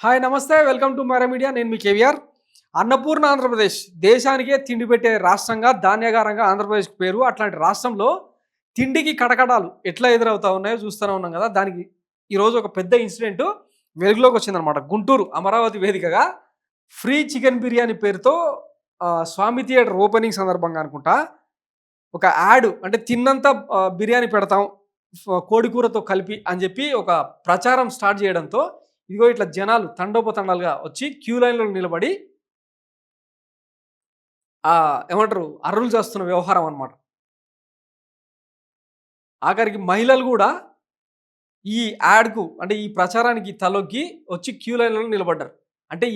Hi నమస్తే welcome to Mara media. నేను మీ కేవీఆర్. అన్నపూర్ణ ఆంధ్రప్రదేశ్ దేశానికే తిండి పెట్టే రాష్ట్రంగా ధాన్యాగారంగా ఆంధ్రప్రదేశ్కి పేరు. అట్లాంటి రాష్ట్రంలో తిండికి కటకటాలు ఎట్లా ఎదురవుతా ఉన్నాయో చూస్తూనే ఉన్నాం కదా. దానికి ఈరోజు ఒక పెద్ద ఇన్సిడెంట్ వెలుగులోకి వచ్చిందనమాట. గుంటూరు అమరావతి వేదికగా ఫ్రీ చికెన్ బిర్యానీ పేరుతో స్వామి థియేటర్ ఓపెనింగ్ సందర్భంగా అనుకుంటా ఒక యాడ్, అంటే తిన్నంత బిర్యానీ పెడతాం కోడికూరతో కలిపి అని చెప్పి ఒక ప్రచారం స్టార్ట్ చేయడంతో ఇదిగో ఇట్లా జనాలు తండోపతండాలుగా వచ్చి క్యూ లైన్లో నిలబడి ఏమంటారు అర్రులు చేస్తున్న వ్యవహారం అనమాట. ఆఖరికి మహిళలు కూడా ఈ యాడ్కు, అంటే ఈ ప్రచారానికి తలొగ్గి వచ్చి క్యూ లైన్లో నిలబడ్డారు. అంటే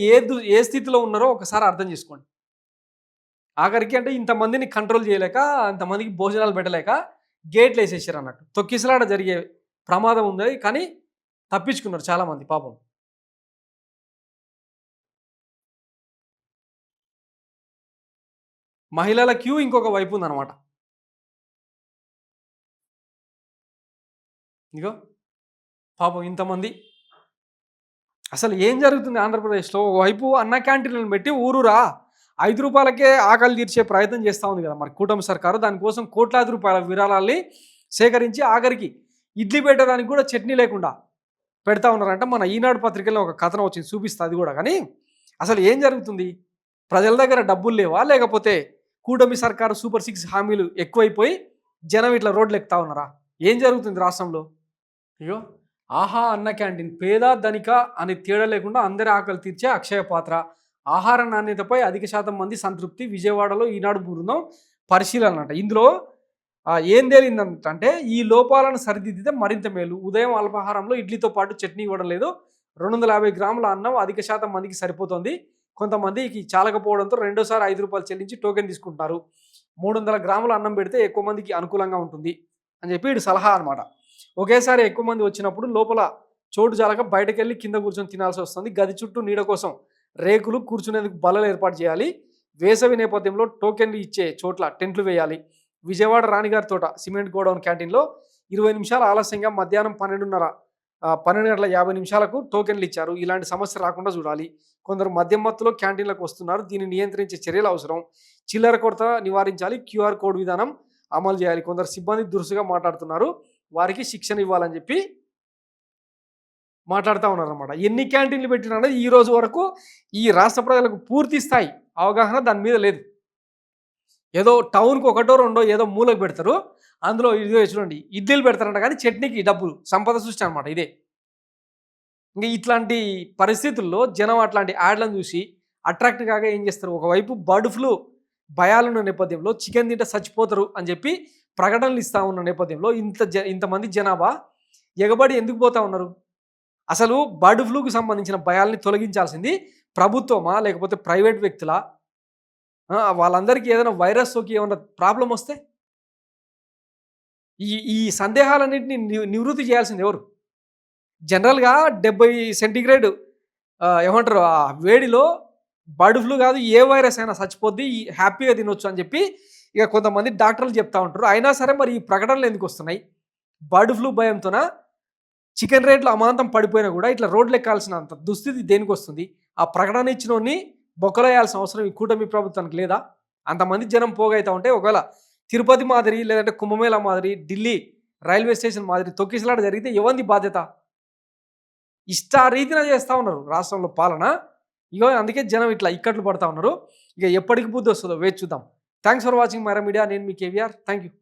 ఏ స్థితిలో ఉన్నారో ఒకసారి అర్థం చేసుకోండి. ఆఖరికి అంటే ఇంతమందిని కంట్రోల్ చేయలేక, ఇంతమందికి భోజనాలు పెట్టలేక గేట్లు వేసేసారు అన్నట్టు. తొక్కిసలాట జరిగే ప్రమాదం ఉంది, కానీ తప్పించుకున్నారు చాలామంది పాపం. మహిళల క్యూ ఇంకొక వైపు ఉందన్నమాట. ఇగో పాపం ఇంతమంది. అసలు ఏం జరుగుతుంది ఆంధ్రప్రదేశ్లో? వైపు అన్న క్యాంటీన్లను పెట్టి ఊరూరా 5 రూపాయలకే ఆకలి తీర్చే ప్రయత్నం చేస్తూ ఉంది కదా మరి కూటమి సర్కారు. దానికోసం కోట్లాది రూపాయల విరాళాల్ని సేకరించి ఆఖరికి ఇడ్లీ పెట్టడానికి కూడా చట్నీ లేకుండా పెడతా ఉన్నారంట. మన ఈనాడు పత్రికల్లో ఒక కథనం వచ్చింది, చూపిస్తా అది కూడా. కానీ అసలు ఏం జరుగుతుంది? ప్రజల దగ్గర డబ్బులు లేవా, లేకపోతే కూటమి సర్కారు సూపర్ 6 హామీలు ఎక్కువైపోయి జనం ఇట్లా రోడ్లు ఎక్కుతా ఉన్నారా? ఏం జరుగుతుంది రాష్ట్రంలో? అయ్యో, ఆహా అన్న క్యాంటీన్ పేద ధనిక అని తేడా లేకుండా అందరి ఆకలి తీర్చే అక్షయ పాత్ర. ఆహార నాణ్యతపై అధిక శాతం మంది సంతృప్తి. విజయవాడలో ఈనాడు బృందం పరిశీలన అంట. ఇందులో ఏం తేలిందంటే ఈ లోపాలను సరిదిద్దితే మరింత మేలు. ఉదయం అల్పాహారంలో ఇడ్లీతో పాటు చట్నీ ఇవ్వడం లేదు. 250 గ్రాముల అన్నం అధిక శాతం మందికి సరిపోతుంది. కొంతమందికి చాలకపోవడంతో రెండోసారి 5 రూపాయలు చెల్లించి టోకెన్ తీసుకుంటున్నారు. 300 గ్రాముల అన్నం పెడితే ఎక్కువ మందికి అనుకూలంగా ఉంటుంది అని చెప్పి ఇటు సలహా అనమాట. ఒకేసారి ఎక్కువ మంది వచ్చినప్పుడు లోపల చోటు చాలక బయటకెళ్ళి కింద కూర్చొని తినాల్సి వస్తుంది. గది చుట్టూ నీడ కోసం రేకులు, కూర్చునేందుకు బల్లలు ఏర్పాటు చేయాలి. వేసవి నేపథ్యంలో టోకెన్లు ఇచ్చే చోట్ల టెంట్లు వేయాలి. విజయవాడ రాణిగారి తోట సిమెంట్ గోడౌన్ క్యాంటీన్లో 20 నిమిషాలు ఆలస్యంగా మధ్యాహ్నం 12:50 టోకెన్లు ఇచ్చారు. ఇలాంటి సమస్య రాకుండా చూడాలి. కొందరు మద్యం మత్తులో క్యాంటీన్లకు వస్తున్నారు. దీన్ని నియంత్రించే చర్యలు అవసరం. చిల్లర కొరత నివారించాలి. క్యూఆర్ కోడ్ విధానం అమలు చేయాలి. కొందరు సిబ్బంది దురుసుగా మాట్లాడుతున్నారు, వారికి శిక్షణ ఇవ్వాలని చెప్పి మాట్లాడుతూ ఉన్నారన్నమాట. ఎన్ని క్యాంటీన్లు పెట్టినా ఈ రోజు వరకు ఈ రాష్ట్ర ప్రజలకు పూర్తి స్థాయి అవగాహన దాని మీద లేదు. ఏదో టౌన్కి ఒకటో రెండో ఏదో మూలకు పెడతారు, అందులో ఇదిగో చూడండి ఇడ్లీలు పెడతారంట, కానీ చట్నీకి డబ్బులు, సంపద సృష్టి అనమాట ఇదే. ఇంకా ఇట్లాంటి పరిస్థితుల్లో జనం అట్లాంటి యాడ్లను చూసి అట్రాక్ట్ కాగా ఏం చేస్తారు? ఒకవైపు బర్డ్ ఫ్లూ భయాలున్న నేపథ్యంలో చికెన్ తింటే చచ్చిపోతారు అని చెప్పి ప్రకటనలు ఇస్తూ ఉన్న నేపథ్యంలో ఇంతమంది జనాభా ఎగబడి ఎందుకు పోతా ఉన్నారు? అసలు బర్డ్ ఫ్లూకి సంబంధించిన భయాల్ని తొలగించాల్సింది ప్రభుత్వమా, లేకపోతే ప్రైవేట్ వ్యక్తులా? వాళ్ళందరికీ ఏదైనా వైరస్ సోకి ఏమైనా ప్రాబ్లం వస్తే ఈ ఈ సందేహాలన్నింటినీ నివృత్తి చేయాల్సింది ఎవరు? జనరల్గా 70 సెంటీగ్రేడ్ ఏమంటారు ఆ వేడిలో బర్డ్ ఫ్లూ కాదు ఏ వైరస్ అయినా చచ్చిపోద్ది, హ్యాపీగా తినొచ్చు అని చెప్పి ఇక కొంతమంది డాక్టర్లు చెప్తా ఉంటారు. అయినా సరే మరి ఈ ప్రకటనలు ఎందుకు వస్తున్నాయి? బర్డ్ ఫ్లూ భయంతోన చికెన్ రేట్లు అమాంతం పడిపోయినా కూడా ఇట్లా రోడ్లు ఎక్కాల్సినంత దుస్థితి దేనికి వస్తుంది? ఆ ప్రకటన ఇచ్చినోని బొక్కలేయాల్సిన అవసరం ఈ కూటమి ప్రభుత్వానికి లేదా? అంతమంది జనం పోగైతా ఉంటే ఒకవేళ తిరుపతి మాదిరి, లేదంటే కుంభమేళ మాదిరి, ఢిల్లీ రైల్వే స్టేషన్ మాదిరి తొక్కిసలాట జరిగితే ఎవరిది బాధ్యత? ఇష్టారీతిన చేస్తూ ఉన్నారు రాష్ట్రంలో పాలన. ఇగో అందుకే జనం ఇట్లా ఇక్కట్లు పడతా ఉన్నారు. ఇక ఎప్పటికి బుద్ధి వస్తుందో వేచి చూద్దాం. Thanks for watching Mara media. నేను మీ కేవీఆర్. Thank you.